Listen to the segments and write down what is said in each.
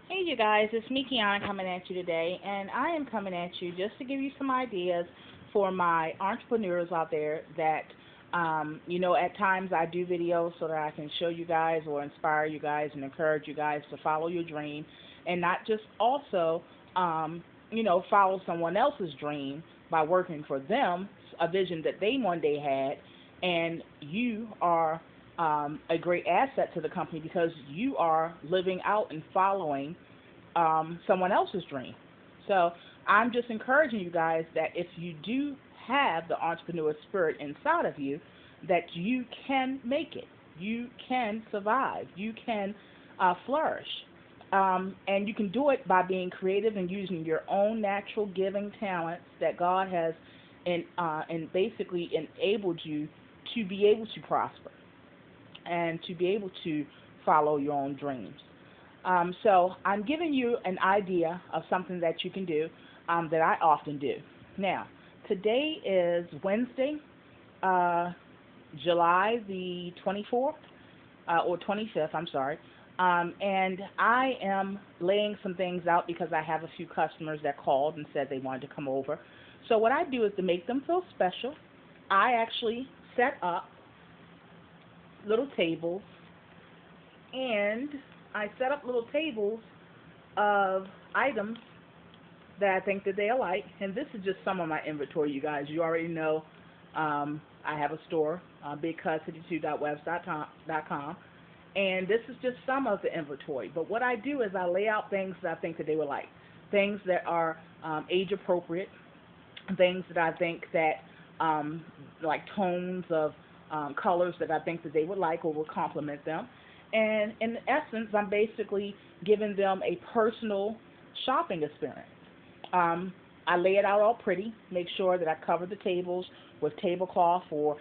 Hey, you guys, it's me, Kiana, coming at you today, and I am coming at you just to give you some ideas for my entrepreneurs out there that, at times I do videos so that I can show you guys or inspire you guys and encourage you guys to follow your dream and not just also, follow someone else's dream by working for them, a vision that they one day had, and you are a great asset to the company because you are living out and following someone else's dream. So I'm just encouraging you guys that if you do have the entrepreneur spirit inside of you, that you can make it. You can survive. You can flourish. And you can do it by being creative and using your own natural giving talents that God has and basically enabled you to be able to prosper and to be able to follow your own dreams. So I'm giving you an idea of something that you can do that I often do. Now, today is Wednesday, uh, July the 24th, or 25th, I'm sorry. And I am laying some things out because I have a few customers that called and said they wanted to come over. So what I do is to make them feel special, I actually set up little tables, and I set up little tables of items that I think that they'll like. And this is just some of my inventory, you guys. You already know I have a store, bigcuz52.webs.com, and this is just some of the inventory. But what I do is I lay out things that I think that they would like, things that are age appropriate, things that I think that like tones of colors that I think that they would like or will complement them. And in essence, I'm basically giving them a personal shopping experience. I lay it out all pretty, make sure that I cover the tables with tablecloth or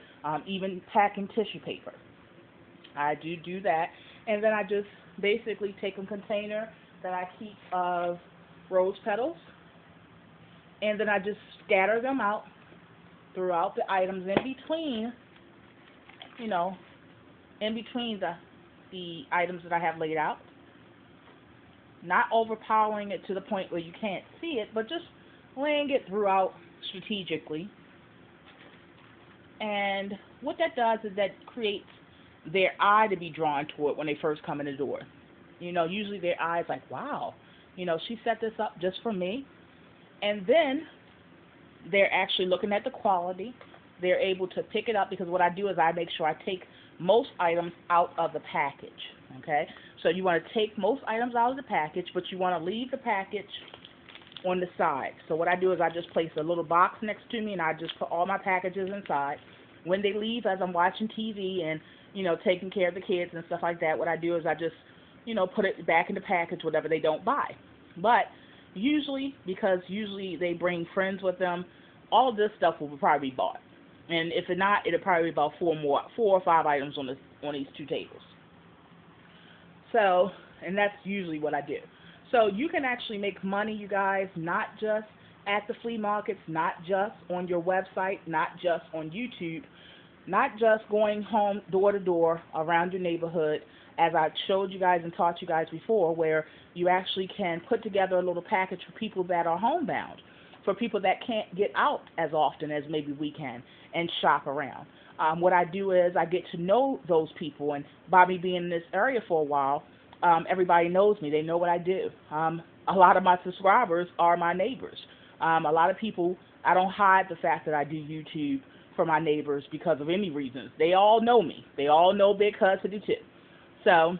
even packing tissue paper. I do that, and then I just basically take a container that I keep of rose petals, and then I just scatter them out throughout the items you know, in between the items that I have laid out, not overpowering it to the point where you can't see it, but just laying it throughout strategically. And what that does is that creates their eye to be drawn to it when they first come in the door. Usually their eye is like, wow, she set this up just for me. And then they're actually looking at the quality. They're able to pick it up because what I do is I make sure I take most items out of the package. Okay? So you want to take most items out of the package, but you want to leave the package on the side. So what I do is I just place a little box next to me and I just put all my packages inside. When they leave, as I'm watching TV and, taking care of the kids and stuff like that, what I do is I just, put it back in the package, whatever they don't buy. But usually, because usually they bring friends with them, all of this stuff will probably be bought. And if it not, it'll probably be about four or five items on these two tables. So, and that's usually what I do. So you can actually make money, you guys, not just at the flea markets, not just on your website, not just on YouTube, not just going home door to door around your neighborhood, as I showed you guys and taught you guys before, where you actually can put together a little package for people that are homebound, for people that can't get out as often as maybe we can and shop around. What I do is I get to know those people, and by me being in this area for a while, everybody knows me. They know what I do. A lot of my subscribers are my neighbors. A lot of people, I don't hide the fact that I do YouTube for my neighbors because of any reasons. They all know me. They all know Big Cuz to do too. So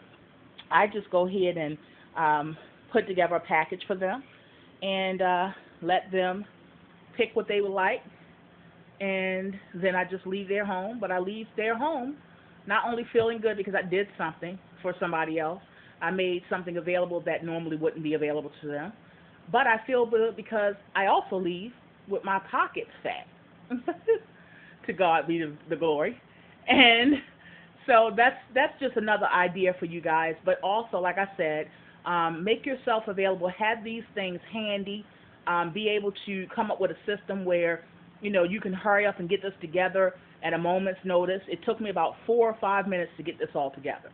I just go ahead and put together a package for them and let them pick what they would like, and then I just leave their home. But I leave their home not only feeling good because I did something for somebody else, I made something available that normally wouldn't be available to them, but I feel good because I also leave with my pockets fat. To God be the glory. And so that's just another idea for you guys. But also, like I said, make yourself available. Have these things handy. Be able to come up with a system where you can hurry up and get this together at a moment's notice. It took me about 4 or 5 minutes to get this all together.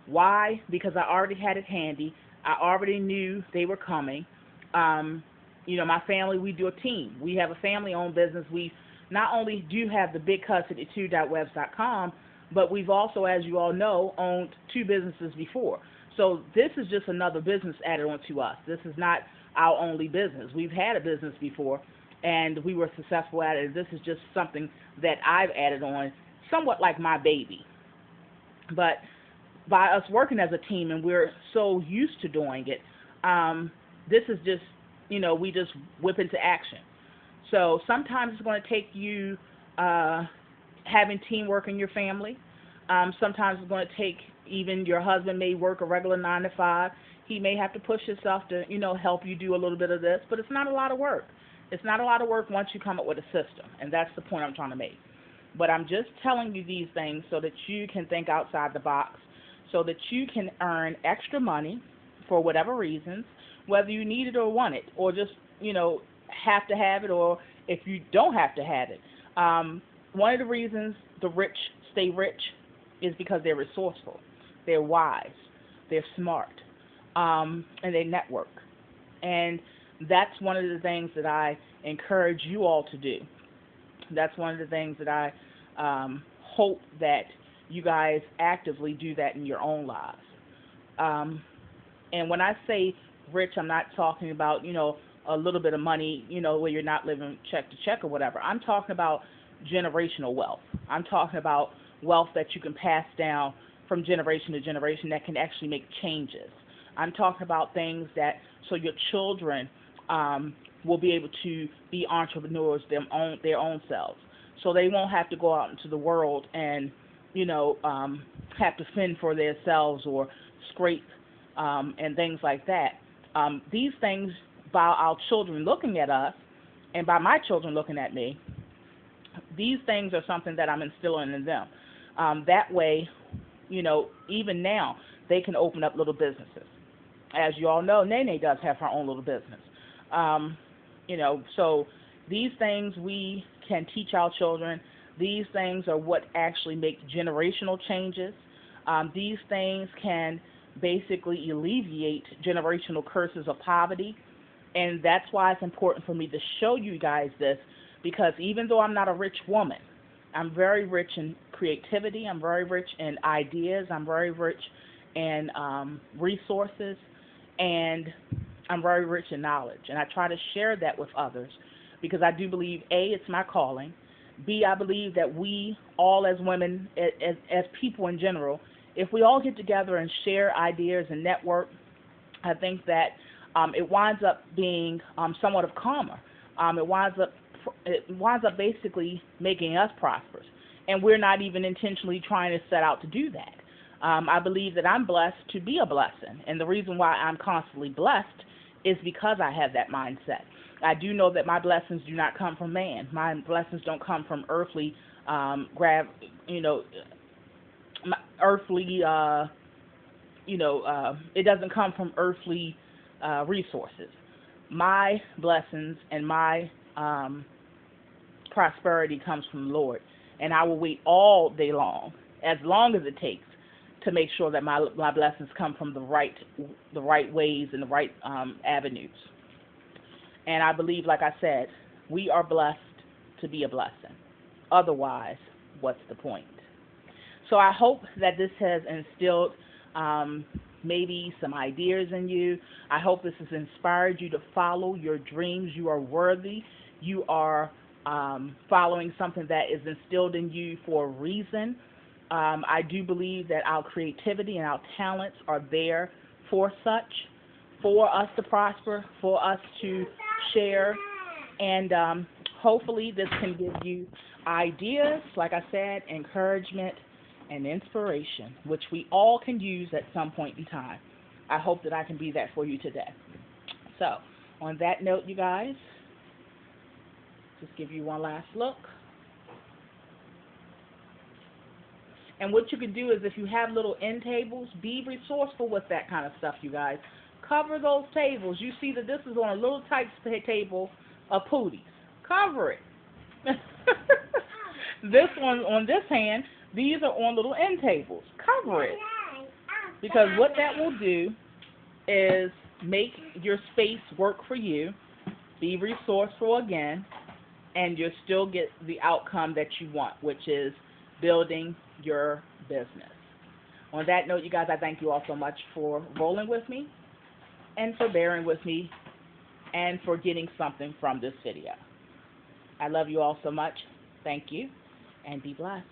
Why? Because I already had it handy. I already knew they were coming. Um, my family, we do a team. We have a family-owned business. We not only do have the Big Custody 2.webs.com, but we've also, as you all know, owned two businesses before. So this is just another business added on to us. This is not our only business. We've had a business before, and we were successful at it. This is just something that I've added on, somewhat like my baby. But by us working as a team, and we're so used to doing it, this is just, we just whip into action. So sometimes it's going to take you having teamwork in your family. Sometimes it's going to take, even your husband may work a regular 9 to 5. He may have to push himself to, help you do a little bit of this, but it's not a lot of work. It's not a lot of work once you come up with a system, and that's the point I'm trying to make. But I'm just telling you these things so that you can think outside the box, so that you can earn extra money for whatever reasons, whether you need it or want it, or just, have to have it, or if you don't have to have it. One of the reasons the rich stay rich is because they're resourceful, they're wise, they're smart, and they network. And that's one of the things that I encourage you all to do. That's one of the things that I hope that you guys actively do that in your own lives. And when I say rich, I'm not talking about, a little bit of money, where you're not living check to check or whatever. I'm talking about generational wealth. I'm talking about wealth that you can pass down from generation to generation that can actually make changes. I'm talking about things that, so your children will be able to be entrepreneurs their own selves. So they won't have to go out into the world and, have to fend for themselves or scrape and things like that. These things, by our children looking at us and by my children looking at me, these things are something that I'm instilling in them. That way, even now, they can open up little businesses. As you all know, Nene does have her own little business. So these things we can teach our children. These things are what actually make generational changes. These things can basically alleviate generational curses of poverty. And that's why it's important for me to show you guys this, because even though I'm not a rich woman, I'm very rich in creativity, I'm very rich in ideas, I'm very rich in resources, and I'm very rich in knowledge. And I try to share that with others because I do believe, A, it's my calling. B, I believe that we all as women, as people in general, if we all get together and share ideas and network, I think that it winds up being somewhat of karma. It winds up basically making us prosperous, and we're not even intentionally trying to set out to do that. I believe that I'm blessed to be a blessing, and the reason why I'm constantly blessed is because I have that mindset. I do know that my blessings do not come from man. My blessings don't come from earthly it doesn't come from earthly resources. My blessings and my prosperity comes from the Lord, and I will wait all day long as it takes, to make sure that my blessings come from the right ways and the right avenues. And I believe, like I said, we are blessed to be a blessing. Otherwise, what's the point? So I hope that this has instilled maybe some ideas in you. I hope this has inspired you to follow your dreams. You are worthy. You are following something that is instilled in you for a reason. I do believe that our creativity and our talents are there for us to prosper, for us to share, and hopefully this can give you ideas, like I said, encouragement, and inspiration, which we all can use at some point in time. I hope that I can be that for you today. So, on that note, you guys, just give you one last look. And what you can do is, if you have little end tables, be resourceful with that kind of stuff, you guys. Cover those tables. You see that this is on a little type table of pooties. Cover it. This one, on this hand, these are on little end tables. Cover it. Because what that will do is make your space work for you, be resourceful again, and you'll still get the outcome that you want, which is building your business. On that note, you guys, I thank you all so much for rolling with me and for bearing with me and for getting something from this video. I love you all so much. Thank you, and be blessed.